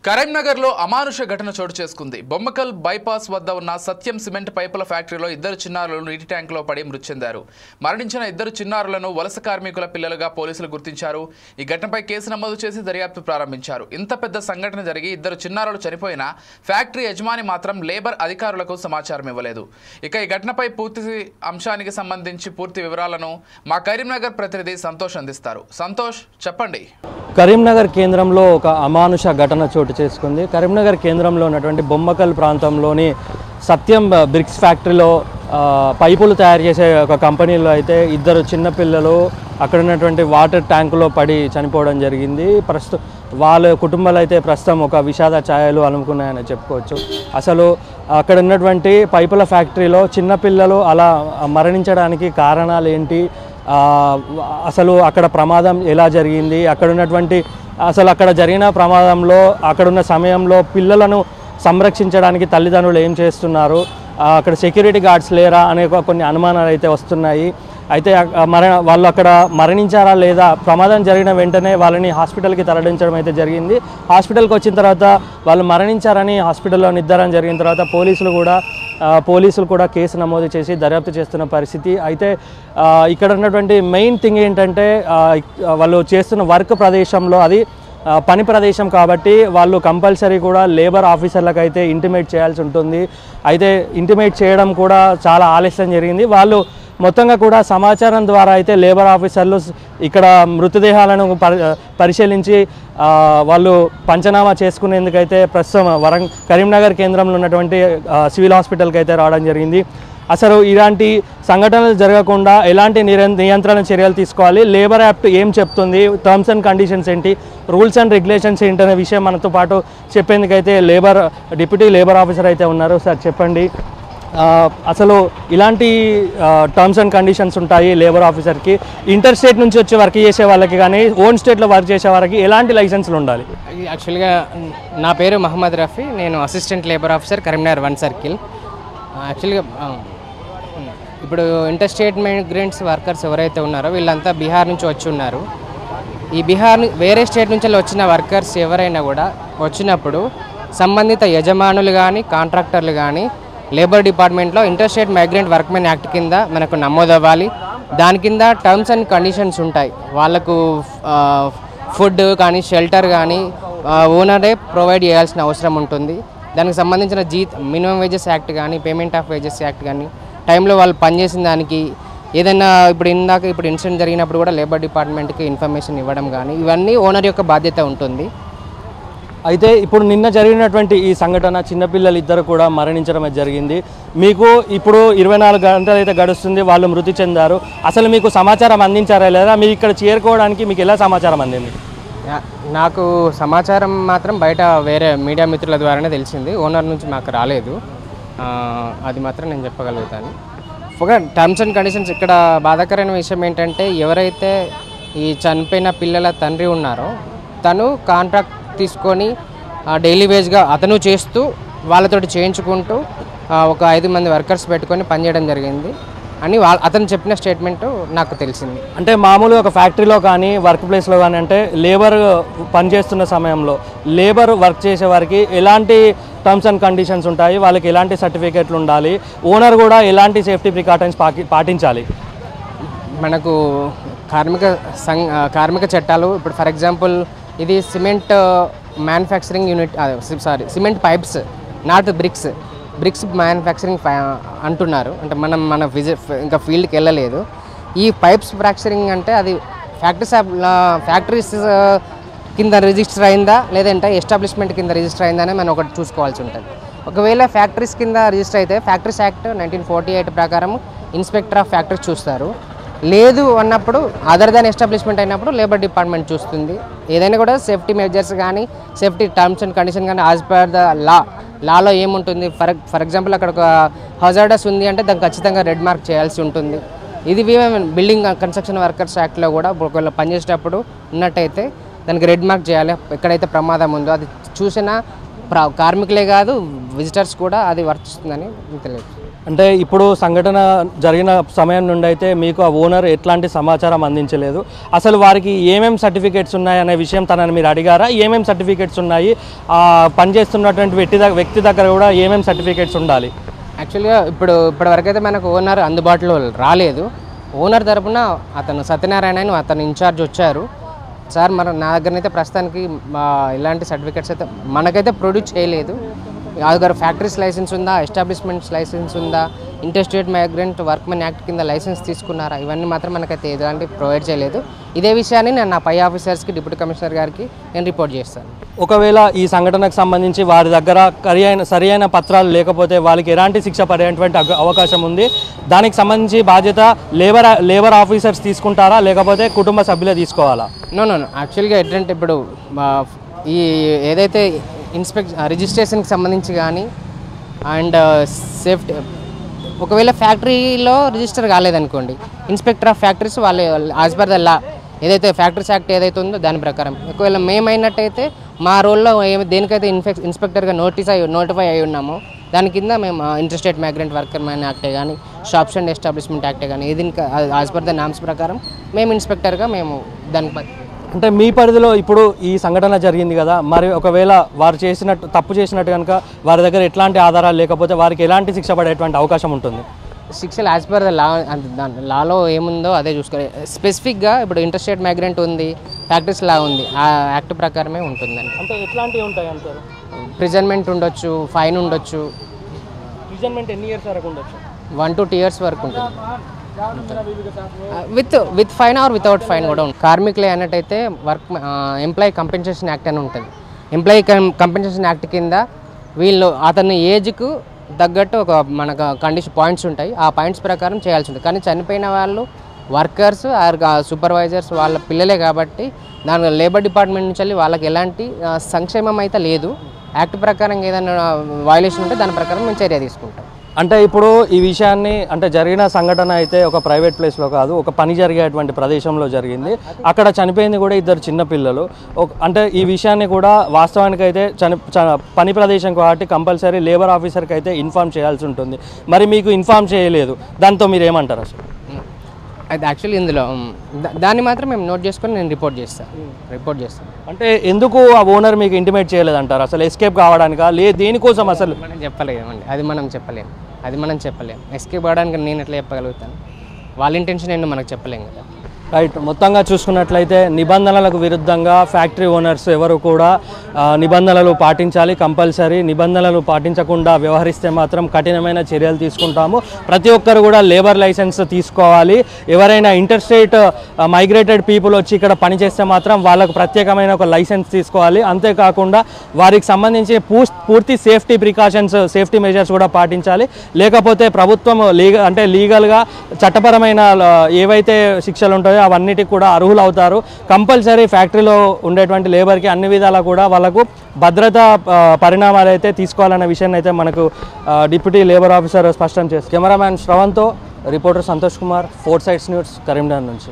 కరీంనగర్లో అమానుష ఘటన చోటు చేసుకుంది. బొమ్మకల్ బైపాస్ వద్ద ఉన్న సత్యం సిమెంట్ పైపుల ఫ్యాక్టరీలో ఇద్దరు చిన్నారులు నీటి ట్యాంకులో పడి మృతి చెందారు. మరణించిన ఇద్దరు చిన్నారులను వలస కార్మికుల పిల్లలుగా పోలీసులు గుర్తించారు. ఈ ఘటనపై కేసు నమోదు చేసి దర్యాప్తు ప్రారంభించారు. ఇంత పెద్ద సంఘటన జరిగి ఇద్దరు చిన్నారులు చనిపోయినా ఫ్యాక్టరీ యజమాని మాత్రం లేబర్ అధికారులకు సమాచారం ఇవ్వలేదు. ఇక ఈ ఘటనపై పూర్తి అంశానికి సంబంధించి పూర్తి వివరాలను మా కరీంనగర్ ప్రతినిధి సంతోష్ అందిస్తారు. సంతోష్, చెప్పండి. కరీంనగర్ కేంద్రంలో ఒక అమానుష ఘటన చోటు చేసుకుంది. కరీంనగర్ కేంద్రంలో ఉన్నటువంటి బొమ్మకల్ ప్రాంతంలోని సత్యం బ్రిక్స్ ఫ్యాక్టరీలో పైపులు తయారు చేసే ఒక కంపెనీలో అయితే ఇద్దరు చిన్నపిల్లలు అక్కడ ఉన్నటువంటి వాటర్ ట్యాంకులో పడి చనిపోవడం జరిగింది. వాళ్ళ కుటుంబాలు అయితే ప్రస్తుతం ఒక విషాద ఛాయలు అలుముకున్నాయని చెప్పుకోవచ్చు. అసలు అక్కడ ఉన్నటువంటి పైపుల ఫ్యాక్టరీలో చిన్నపిల్లలు అలా మరణించడానికి కారణాలు ఏంటి, అసలు అక్కడ ప్రమాదం ఎలా జరిగింది, అసలు అక్కడ జరిగిన ప్రమాదంలో అక్కడున్న సమయంలో పిల్లలను సంరక్షించడానికి తల్లిదండ్రులు ఏం చేస్తున్నారు, అక్కడ సెక్యూరిటీ గార్డ్స్ లేరా అనే కొన్ని అనుమానాలు అయితే వస్తున్నాయి. అయితే వాళ్ళు అక్కడ మరణించారా లేదా, ప్రమాదం జరిగిన వెంటనే వాళ్ళని హాస్పిటల్కి తరలించడం అయితే జరిగింది. హాస్పిటల్కి వచ్చిన తర్వాత వాళ్ళు మరణించారని హాస్పిటల్లో నిర్ధారణ జరిగిన తర్వాత పోలీసులు కూడా కేసు నమోదు చేసి దర్యాప్తు చేస్తున్న పరిస్థితి. అయితే ఇక్కడ ఉన్నటువంటి మెయిన్ థింగ్ ఏంటంటే వాళ్ళు చేస్తున్న వర్క్ ప్రదేశంలో అది పని ప్రదేశం కాబట్టి వాళ్ళు కంపల్సరీ కూడా లేబర్ ఆఫీసర్లకు అయితే ఇంటిమేట్ చేయాల్సి ఉంటుంది. అయితే ఇంటిమేట్ చేయడం కూడా చాలా ఆలస్యం జరిగింది. వాళ్ళు మొత్తంగా కూడా సమాచారం ద్వారా అయితే లేబర్ ఆఫీసర్లు ఇక్కడ మృతదేహాలను పరిశీలించి వాళ్ళు పంచనామా చేసుకునేందుకైతే ప్రస్తుతం కరీంనగర్ కేంద్రంలో ఉన్నటువంటి సివిల్ హాస్పిటల్కి అయితే రావడం జరిగింది. అసలు ఇలాంటి సంఘటనలు జరగకుండా ఎలాంటి నియంత్రణ చర్యలు తీసుకోవాలి, లేబర్ యాక్ట్ ఏం చెప్తుంది, టర్మ్స్ అండ్ కండిషన్స్ ఏంటి, రూల్స్ అండ్ రెగ్యులేషన్స్ ఏంటనే విషయం మనతో పాటు చెప్పేందుకైతే డిప్యూటీ లేబర్ ఆఫీసర్ అయితే ఉన్నారు. సార్, చెప్పండి, అసలు ఇలాంటి టర్మ్స్ అండ్ కండిషన్స్ ఉంటాయి లేబర్ ఆఫీసర్కి, ఇంటర్ స్టేట్ నుంచి వచ్చి వర్క్ చేసే వాళ్ళకి కానీ ఓన్ స్టేట్లో వర్క్ చేసే వాళ్ళకి ఎలాంటి లైసెన్స్లు ఉండాలి? యాక్చువల్గా నా పేరు మహమ్మద్ రఫీ, నేను assistant labour officer Karimnagar 1 circle. యాక్చువల్గా ఇప్పుడు ఇంటర్ స్టేట్ మైగ్రెంట్స్ వర్కర్స్ ఎవరైతే ఉన్నారో వీళ్ళంతా బీహార్ నుంచి వచ్చి ఉన్నారు. ఈ వేరే స్టేట్ నుంచి వచ్చిన వర్కర్స్ ఎవరైనా కూడా వచ్చినప్పుడు సంబంధిత యజమానులు కానీ కాంట్రాక్టర్లు కానీ లేబర్ డిపార్ట్మెంట్లో inter state migrant workmen act కింద మనకు నమోదవ్వాలి. దాని కింద టర్మ్స్ అండ్ కండిషన్స్ ఉంటాయి. వాళ్ళకు ఫుడ్ కానీ షెల్టర్ కానీ ఓనరే ప్రొవైడ్ చేయాల్సిన అవసరం ఉంటుంది. దానికి సంబంధించిన మినిమం వేజెస్ యాక్ట్ కానీ పేమెంట్ ఆఫ్ వేజెస్ యాక్ట్ కానీ టైంలో వాళ్ళు పనిచేసిన దానికి ఏదైనా ఇప్పుడు ఇన్సిడెంట్ జరిగినప్పుడు కూడా లేబర్ డిపార్ట్మెంట్కి ఇన్ఫర్మేషన్ ఇవ్వడం కానీ ఇవన్నీ ఓనర్ యొక్క బాధ్యత ఉంటుంది. అయితే ఇప్పుడు నిన్న జరిగినటువంటి ఈ సంఘటన చిన్నపిల్లలు ఇద్దరు కూడా మరణించడం జరిగింది. మీకు ఇప్పుడు 24 గంటలు అయితే గడుస్తుంది, వాళ్ళు మృతి చెందారు. అసలు మీకు సమాచారం అందించారా లేదా, మీరు ఇక్కడ చేరుకోవడానికి మీకు ఎలా సమాచారం అందింది? నాకు సమాచారం మాత్రం బయట వేరే మీడియా మిత్రుల ద్వారానే తెలిసింది, ఓనర్ నుంచి మాకు రాలేదు. అది మాత్రం నేను చెప్పగలుగుతాను. ఒక టర్మ్స్ అండ్ కండిషన్స్ ఇక్కడ బాధాకరమైన విషయం ఏంటంటే ఎవరైతే ఈ చనిపోయిన పిల్లల తండ్రి ఉన్నారో తను కాంట్రాక్ట్ తీసుకొని డైలీ వేజ్గా అతను చేస్తూ వాళ్ళతోటి చేయించుకుంటూ ఒక 5 మంది వర్కర్స్ పెట్టుకొని పనిచేయడం జరిగింది అని అతను చెప్పిన స్టేట్మెంట్ నాకు తెలిసింది. అంటే మామూలుగా ఒక ఫ్యాక్టరీలో కానీ వర్క్ ప్లేస్లో కానీ అంటే లేబర్ పనిచేస్తున్న సమయంలో లేబర్ వర్క్ చేసే వారికి ఎలాంటి టర్మ్స్ అండ్ కండిషన్స్ ఉంటాయి, వాళ్ళకి ఎలాంటి సర్టిఫికేట్లు ఉండాలి, ఓనర్ కూడా ఎలాంటి సేఫ్టీ ప్రికాషన్స్ పాటించాలి? మనకు కార్మిక చట్టాలు ఇప్పుడు ఫర్ ఎగ్జాంపుల్ ఇది cement manufacturing unit cement pipes not bricks manufacturing అంటున్నారు. అంటే మన ఇంకా ఫీల్డ్కి వెళ్ళలేదు. ఈ పైప్స్ ఫ్యాక్చరింగ్ అంటే అది ఫ్యాక్టరీస్ కింద రిజిస్టర్ అయిందా లేదంటే ఎస్టాబ్లిష్మెంట్ కింద రిజిస్టర్ అయిందా అని మనం ఒకటి చూసుకోవాల్సి ఉంటుంది. ఒకవేళ ఫ్యాక్టరీస్ కింద రిజిస్టర్ అయితే ఫ్యాక్టరీస్ యాక్ట్ 1948 ప్రకారం ఇన్స్పెక్టర్ ఆఫ్ ఫ్యాక్టరీస్ చూస్తారు. లేదు అన్నప్పుడు అదర్ దాన్ ఎస్టాబ్లిష్మెంట్ అయినప్పుడు లేబర్ డిపార్ట్మెంట్ చూస్తుంది. ఏదైనా కూడా సేఫ్టీ మెజర్స్ కానీ సేఫ్టీ టర్మ్స్ అండ్ కండిషన్ కానీ యాజ్ పర్ ద లాలో ఏముంటుంది. ఫర్ ఎగ్జాంపుల్ అక్కడ ఒక హజార్డస్ ఉంది అంటే దానికి ఖచ్చితంగా రెడ్ మార్క్ చేయాల్సి ఉంటుంది. ఇది బిల్డింగ్ కన్స్ట్రక్షన్ వర్కర్స్ యాక్ట్లో కూడా ఒకవేళ పనిచేసేటప్పుడు ఉన్నట్టయితే దానికి రెడ్ మార్క్ చేయాలి. ఎక్కడైతే ప్రమాదం ఉందో అది చూసినా కార్మికులే కాదు విజిటర్స్ కూడా అది వర్తిస్తుందని తెలియదు. అంటే ఇప్పుడు సంఘటన జరిగిన సమయం నుండి అయితే మీకు ఆ ఓనర్ ఎట్లాంటి సమాచారం అందించలేదు. అసలు వారికి ఏమేం సర్టిఫికేట్స్ ఉన్నాయి అనే విషయం తనని మీరు అడిగారా? ఏమేం సర్టిఫికేట్స్ ఉన్నాయి, పనిచేస్తున్నటువంటి వ్యక్తి దగ్గర కూడా ఏమేం సర్టిఫికేట్స్ ఉండాలి? యాక్చువల్గా ఇప్పటివరకైతే మనకు ఓనర్ అందుబాటులో రాలేదు. ఓనర్ తరపున అతను సత్యనారాయణ అని అతను ఇన్ఛార్జ్ వచ్చారు. సార్ నా దగ్గరనైతే ప్రస్తుతానికి ఇలాంటి సర్టిఫికేట్స్ అయితే మనకైతే ప్రొడ్యూస్ చేయలేదు. దగ్గర ఫ్యాక్టరీస్ లైసెన్స్ ఉందా, ఎస్టాబ్లిష్మెంట్స్ లైసెన్స్ ఉందా, ఇంటర్స్టేట్ మైగ్రెంట్ వర్క్మెన్ యాక్ట్ కింద లైసెన్స్ తీసుకున్నారా, ఇవన్నీ మాత్రం మనకైతే ఎలాంటి ప్రొవైడ్ చేయలేదు. ఇదే విషయాన్ని నేను నా పై ఆఫీసర్స్కి, డిప్యూటీ కమిషనర్ గారికి నేను రిపోర్ట్ చేస్తాను. ఒకవేళ ఈ సంఘటనకు సంబంధించి వారి దగ్గర సరైన పత్రాలు లేకపోతే వాళ్ళకి ఎలాంటి శిక్ష పడేటువంటి అవకాశం ఉంది? దానికి సంబంధించి బాధ్యత లేబర్ ఆఫీసర్స్ తీసుకుంటారా లేకపోతే కుటుంబ సభ్యులే తీసుకోవాలా? నో యాక్చువల్గా ఏంటంటే ఇప్పుడు ఈ ఏదైతే రిజిస్ట్రేషన్కి సంబంధించి కానీ అండ్ సేఫ్టీ, ఒకవేళ ఫ్యాక్టరీలో రిజిస్టర్ కాలేదనుకోండి, ఇన్స్పెక్టర్ ఆఫ్ ఫ్యాక్టరీస్ వాళ్ళు యాజ్ పర్ ద లా ఏదైతే ఫ్యాక్టరీస్ యాక్ట్ ఏదైతే ఉందో దాని ప్రకారం, ఒకవేళ మేమైనట్టయితే మా రోల్లో దేనికైతే ఇన్స్పెక్టర్గా నోటిఫై అయి ఉన్నామో దాని కింద మేము ఇంటర్స్టేట్ మైగ్రెంట్ వర్కర్ మ్యాన్ యాక్టే కానీ షాప్స్ అండ్ ఎస్టాబ్లిష్మెంట్ యాక్టే కానీ ఏది యాజ్ పర్ ద నామ్స్ ప్రకారం మేము ఇన్స్పెక్టర్గా మేము దానికి. అంటే మీ పరిధిలో ఇప్పుడు ఈ సంఘటన జరిగింది కదా, మరి ఒకవేళ వారు తప్పు చేసినట్టు కనుక వారి దగ్గర ఎట్లాంటి ఆధారాలు లేకపోతే వారికి ఎలాంటి శిక్ష పడేటువంటి అవకాశం ఉంటుంది? శిక్షలు యాజ్ పర్ ద లాలో ఏముందో అదే చూసుకోవాలి. స్పెసిఫిక్గా ఇప్పుడు ఇంటర్స్టేట్ మైగ్రెంట్ ఉంది, ఫ్యాక్టరీస్ లా ఉంది, ఆ యాక్ట్ ప్రకారమే ఉంటుందండి. అంటే ఎట్లాంటివి ఉంటాయి అంటారు? ప్రిజన్మెంట్ ఉండొచ్చు, ఫైన్ ఉండొచ్చు. ప్రిజన్మెంట్ ఎన్ని ఇయర్స్ వరకు ఉండొచ్చు? 1 to 2 years వరకు ఉంటుంది. With fine or without fine కూడా ఉంటుంది. కార్మికులే అన్నట్టయితే ఎంప్లాయీ కంపెన్సేషన్ యాక్ట్ అని ఉంటుంది. ఎంప్లాయీ కంపెన్సేషన్ యాక్ట్ కింద అతని ఏజ్కు తగ్గట్టు మనకు కండిషన్ పాయింట్స్ ఉంటాయి. ఆ పాయింట్స్ ప్రకారం చేయాల్సి ఉంటుంది. కానీ చనిపోయిన వాళ్ళు వర్కర్స్ ఆర్ సూపర్వైజర్స్ వాళ్ళ పిల్లలే కాబట్టి దాని లేబర్ డిపార్ట్మెంట్ నుంచి వాళ్ళకి ఎలాంటి సంక్షేమం అయితే లేదు. యాక్ట్ ప్రకారం ఏదైనా వయలేషన్ ఉంటే దాని ప్రకారం మేము చర్య తీసుకుంటాం. అంటే ఇప్పుడు ఈ విషయాన్ని అంటే జరిగిన సంఘటన అయితే ఒక ప్రైవేట్ ప్లేస్లో కాదు, ఒక పని జరిగేటువంటి ప్రదేశంలో జరిగింది. అక్కడ చనిపోయింది కూడా 2 చిన్న పిల్లలు. అంటే ఈ విషయాన్ని కూడా వాస్తవానికి అయితే పని ప్రదేశం కాబట్టి కంపల్సరీ లేబర్ ఆఫీసర్కి అయితే ఇన్ఫామ్ చేయాల్సి ఉంటుంది. మరి మీకు ఇన్ఫామ్ చేయలేదు, దాంతో మీరు ఏమంటారు అసలు? అది యాక్చువల్లీ ఇందులో దాన్ని మాత్రం మేము నోట్ చేసుకొని నేను రిపోర్ట్ చేస్తాను. అంటే ఎందుకు ఆ ఓనర్ మీకు ఇంటిమేట్ చేయలేదంటారు? అసలు ఎస్కేప్ కావడానికా దేనికోసం అసలు? మనం చెప్పలేమండి, అది మనం చెప్పలేము. ఎస్కేప్ అవ్వడానికి నేను ఎట్లా చెప్పగలుగుతాను? వాళ్ళ ఇంటెన్షన్ ఏంటో మనకు చెప్పలేము కదా. రైట్. మొత్తంగా చూసుకున్నట్లయితే నిబంధనలకు విరుద్ధంగా ఫ్యాక్టరీ ఓనర్స్ ఎవరు కూడా నిబంధనలు పాటించాలి. కంపల్సరీ నిబంధనలు పాటించకుండా వ్యవహరిస్తే మాత్రం కఠినమైన చర్యలు తీసుకుంటాము. ప్రతి ఒక్కరు కూడా లేబర్ లైసెన్స్ తీసుకోవాలి. ఎవరైనా ఇంటర్స్టేట్ మైగ్రేటెడ్ పీపుల్ వచ్చి ఇక్కడ పనిచేస్తే మాత్రం వాళ్ళకు ప్రత్యేకమైన ఒక లైసెన్స్ తీసుకోవాలి. అంతేకాకుండా వారికి సంబంధించి పూర్తి సేఫ్టీ మెజర్స్ కూడా పాటించాలి. లేకపోతే ప్రభుత్వం లీగల్గా చట్టపరమైన ఏవైతే శిక్షలు ఉంటాయో అవన్నిటికి కూడా అర్హులు అవుతారు. కంపల్సరీ ఫ్యాక్టరీలో ఉండేటువంటి లేబర్కి అన్ని విధాలా కూడా వాళ్ళకు భద్రతా పరిణామాలు అయితే తీసుకోవాలన్న విషయాన్ని అయితే మనకు డిప్యూటీ లేబర్ ఆఫీసర్ స్పష్టం చేస్తారు. కెమెరామ్యాన్ శ్రవంత్తో reporter Santosh Kumar, 4 Sides news, Karimnagar నుంచి.